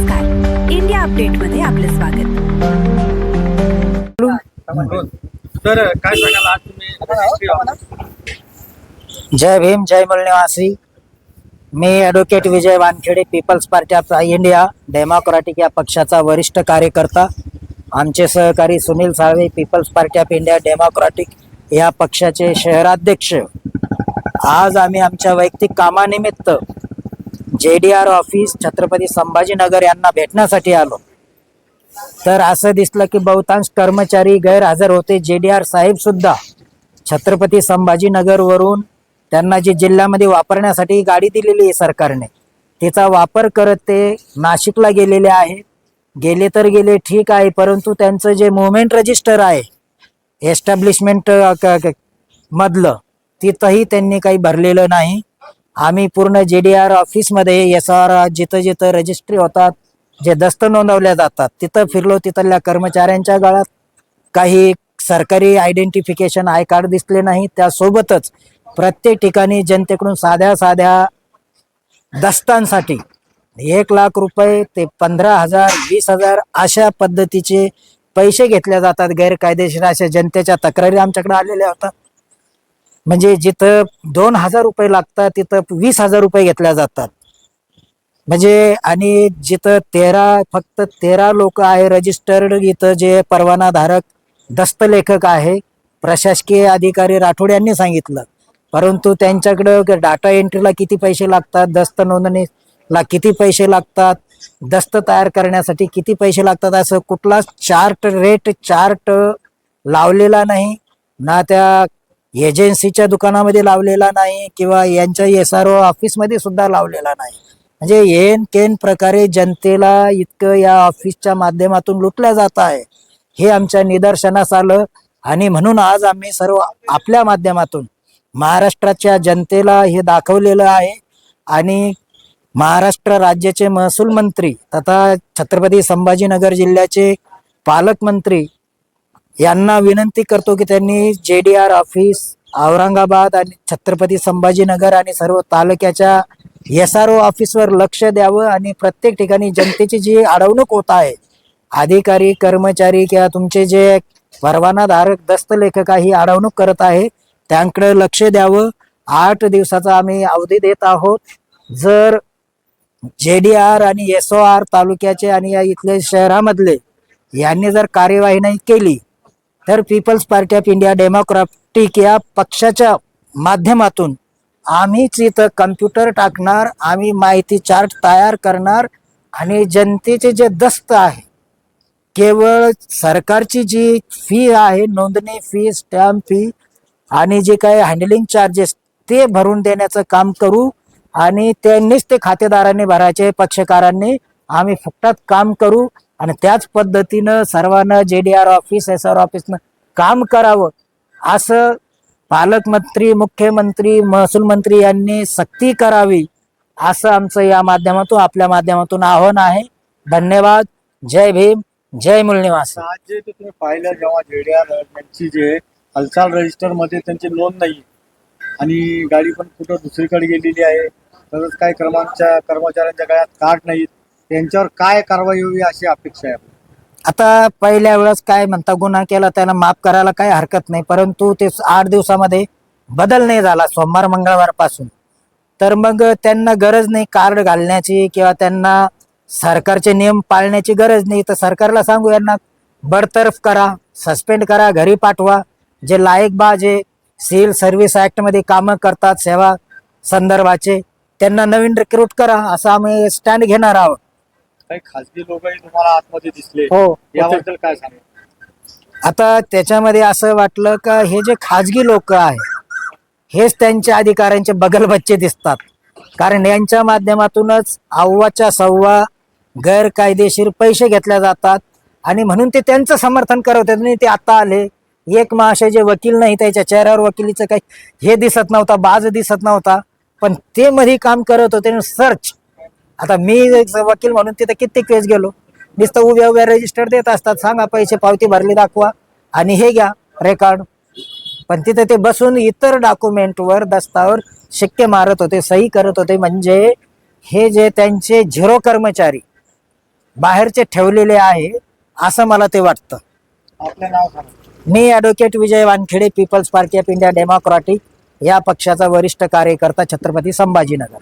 नमस्कार, इंडिया अपडेटमध्ये आपलं स्वागत. तर काय सांगाल आज तुम्ही? जय भीम, जय मूलनिवासी. मी advocate Vijay Wankhede, people's party of India democratic या पक्षाचा वरिष्ठ कार्यकर्ता. आमचे सहकारी Sunil Salve, people's party of India democratic या पक्षाचे शहराध्यक्ष. आज आम्ही आमच्या वैयक्तिक कामानिमित्त JDR ऑफिस छत्रपती संभाजीनगर यांना भेटण्यासाठी आलो. तर असं दिसलं की बहुतांश कर्मचारी गैरहजर होते. JDR साहेब सुद्धा छत्रपती संभाजीनगरवरून त्यांना जी जिल्ह्यामध्ये वापरण्यासाठी गाडी दिलेली आहे सरकारने, तिचा वापर करत ते नाशिकला गेलेले आहे. गेले तर गेले, ठीक आहे, परंतु त्यांचं जे मुवमेंट रजिस्टर आहे एस्टॅब्लिशमेंट मधलं, तिथंही त्यांनी काही भरलेलं नाही. आम्ही पूर्ण JDR ऑफिसमध्ये SR जिथं जिथं रजिस्ट्री होतात, जे दस्त नोंदवल्या जातात, तिथं फिरलो. तिथल्या कर्मचाऱ्यांच्या गळ्यात काही सरकारी आयडेंटिफिकेशन आय कार्ड दिसले नाही. त्यासोबतच प्रत्येक ठिकाणी जनतेकडून साध्या साध्या दस्तांसाठी 1 लाख रुपये ते 15,000 20,000 अशा पद्धतीचे पैसे घेतले जातात गैरकायदेशीर. अशा जनतेच्या तक्रारी आमच्याकडे आलेल्या होतात. म्हणजे जिथं 2,000 रुपये लागतात तिथं 20,000 रुपये घेतल्या जातात. म्हणजे आणि जिथं फक्त 13 लोक आहे रजिस्टर्ड, इथं जे परवानाधारक दस्तलेखक आहे प्रशासकीय अधिकारी राठोड यांनी सांगितलं, परंतु त्यांच्याकडं डाटा एंट्रीला किती पैसे लागतात, दस्त नोंदणीला किती पैसे लागतात, दस्त तयार करण्यासाठी किती पैसे लागतात, असं कुठलाच रेट चार्ट लावलेला नाही ना. त्या एजन्सीच्या दुकानामध्ये लावलेला नाही किंवा यांच्या SRO ऑफिसमध्ये सुद्धा लावलेला नाही. म्हणजे येन केन प्रकारे जनतेला इतकं या ऑफिसच्या माध्यमातून लुटल्या जात आहे, हे आमच्या निदर्शनास आलं. आणि म्हणून आज आम्ही सर्व आपल्या माध्यमातून महाराष्ट्राच्या जनतेला हे दाखवलेलं आहे. आणि महाराष्ट्र राज्याचे महसूल मंत्री तथा छत्रपती संभाजीनगर जिल्ह्याचे पालकमंत्री यांना विनंती करतो की त्यांनी JDR ऑफिस औरंगाबाद आणि छत्रपती संभाजीनगर आणि सर्व तालुक्याच्या SRO ऑफिसवर लक्ष द्यावं. आणि प्रत्येक ठिकाणी जनतेची जी अडवणूक होत आहे, अधिकारी कर्मचारी किंवा तुमचे जे परवानाधारक दस्तलेखक ही अडवणूक करत आहे, त्यांकडे लक्ष द्यावं. 8 दिवसाचा आम्ही अवधी देत आहोत. जर JDR आणि SOR तालुक्याचे आणि या इथले शहरामधले यांनी जर कार्यवाही नाही केली तर People's party of India democratic या पक्षाच्या माध्यमातून आम्हीच इथं कम्प्युटर टाकणार, आम्ही माहिती चार्ट तयार करणार आणि जनतेचे जे दस्त आहे, केवळ सरकारची जी फी आहे, नोंदणी फी, स्टॅम्प फी आणि जे काही हँडलिंग चार्जेस, ते भरून देण्याचं काम करू. आणि त्यांनीच ते खातेदारांनी भरायचे, पक्षकारांनी. आम्ही फुकटात काम करू आणि त्याच पद्धतीनं सर्वांना JDR ऑफिस SR ऑफिसनं काम करावं, असं पालकमंत्री, मुख्यमंत्री, महसूल मंत्री यांनी सक्ती करावी, असं आमचं या माध्यमातून आपल्या माध्यमातून आव्हान आहे. धन्यवाद. जय भीम, जय मूलनिवासी. आज जे तुम्ही पाहिलं, जेव्हा JDR यांची जे हालचाल रजिस्टर मध्ये त्यांची नोंद नाही आणि गाडी पण कुठं दुसरीकडे गेलेली आहे, तसंच काही कर्मचाऱ्यांच्या गळ्यात कार्ड नाहीत, त्यांच्यावर काय कारवाई होईल अशी अपेक्षा आहे? आता पहिल्या वेळेस काय म्हणता, गुन्हा केला त्याला माफ करायला काही हरकत नाही, परंतु ते 8 दिवसामध्ये बदल नाही झाला सोमवार मंगळवार पासून, तर मग त्यांना गरज नाही कार्ड घालण्याची किंवा त्यांना सरकारचे नियम पाळण्याची गरज नाही. तर सरकारला सांगू, यांना बडतर्फ करा, सस्पेंड करा, घरी पाठवा. जे लायक जे सिव्हिल सर्व्हिस ऍक्ट मध्ये कामं करतात सेवा संदर्भाचे, त्यांना नवीन रिक्रूट करा, असं आम्ही स्टँड घेणार आहोत. काही खासगी लोकही तुम्हाला आतमध्ये दिसले, हो, याबद्दल काय सांगेल? आता त्याच्यामध्ये असं वाटलं का हे जे खाजगी लोक आहे हेच त्यांच्या अधिकाऱ्यांचे बगलबच्चे दिसतात, कारण यांच्या माध्यमातूनच अव्वाच्या सव्वा गैरकायदेशीर पैसे घेतल्या जातात. आणि म्हणून ते त्यांचं समर्थन करत होते. ते आता आले, एक महाशय जे वकील नाही, त्याच्या चेहऱ्यावर वकिलीचं काही हे दिसत नव्हता, बाज दिसत नव्हता, पण ते मध्ये काम करत होते सर्च. आता मी वकील म्हणून तिथे कित्येक वेळेस गेलो, नुसतं उभ्या रजिस्टर देत असतात, सांगा पैसे पावती भरली दाखवा आणि हे घ्या रेकॉर्ड. पण तिथे ते बसून इतर डॉक्युमेंटवर दस्तावर शिक्के मारत होते, सही करत होते. म्हणजे हे जे त्यांचे 0 कर्मचारी बाहेरचे ठेवलेले आहे असं मला ते वाटतं. आपलं नाव सांगा. मी advocate Vijay Wankhede, people's party of India democratic या पक्षाचा वरिष्ठ कार्यकर्ता, छत्रपती संभाजीनगर.